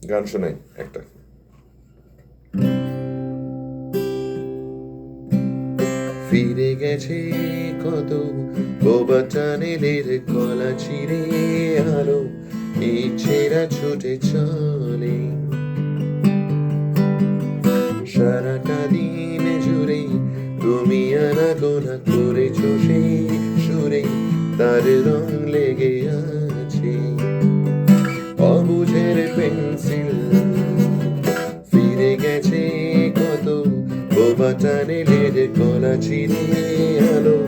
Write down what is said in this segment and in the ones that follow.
গান শোনাই একটা। ফিরে গেছে কত বোবা টানেলের গলা চিরে আলো, এই ছেঁড়া ছুটে চলে সারাটা দিন জুড়ে। তুমি আনাগোনা করেছো সেই সুরে, তার রং লেগে আছে অবুঝের পেন্সিল। ফিরে গেছে কত বোবা টানেলের গলা চিরে আলো,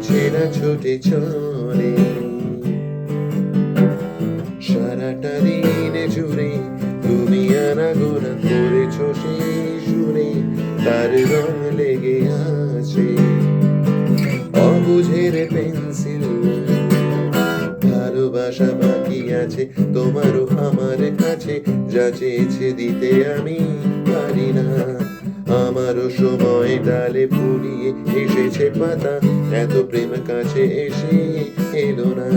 ছেঁড়া ছুটে চলে সারাটা দিন জুড়ে। তুমি আনাগোনা করেছো সেই সুরে, তার রং লেগে আছে অবুঝের পেন্সিল। ভালোবাসা বাকি আছে তোমারও আমার কাছে, যা চেয়েছে দিতে আমি পারি না। আমারও সময় ডালে ফুরিয়ে এসেছে পাতা, এত প্রেম কাছে এসে এলো না।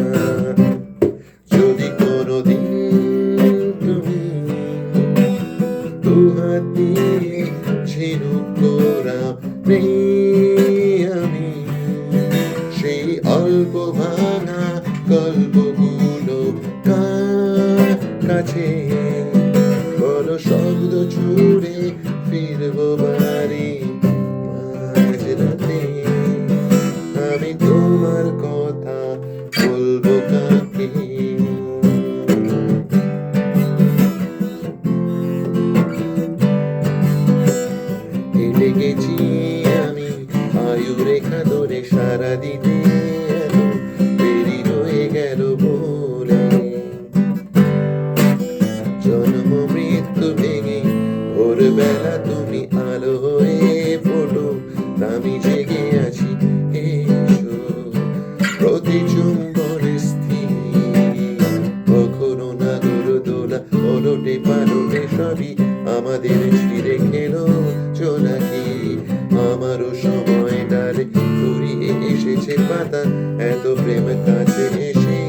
যদি কোনোদিন তুমি দুহাত দিয়ে ঝিনুক করা আমি সেই অল্প ভাঙা গল্পগুলো কাছে বলো শব্দ ছুড়ে ফিরবো বাড়ি মাঝরাতে। আমি তোমার কথা বলবো কাকে? হেঁটে গেছি আমি আয়ু রেখা ধরে সারা দিতে, দেরি হয়ে গেল বলে জন্ম মৃত্যু ভেঙে ভোরবেলা তুমি আলো হয়ে ফোটো, আমি জেগে আছি এসো প্রতি চুম্বন স্থির। কখনো নাগর দোলা ওলটে পালটে সবই আমাদের ছিঁড়ে খেলো জোনাকি। আমারও সময় ডালে ফুরিয়ে এসেছে পাতা, এত প্রেম কাছে এসে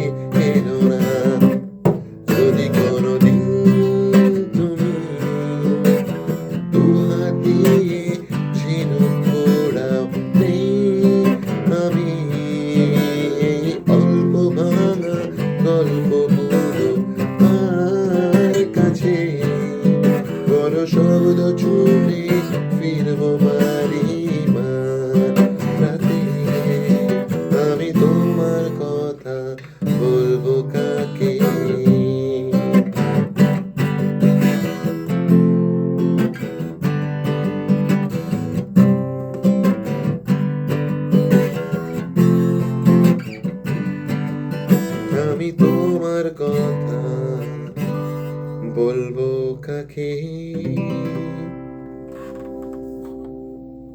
এলো না। যদি কোনোদিন তুমি দুহাত দিয়ে ঝিনুক পোড়াও আমি এই অল্প ভাঙা গল্পগুলো আর কাছে বড় শব্দ ছুড়ে ফিরবো বাড়ি রাতে। আমি তোমার কথা বলবো কাকে? আমি তোমার কথা বলবো কাকে?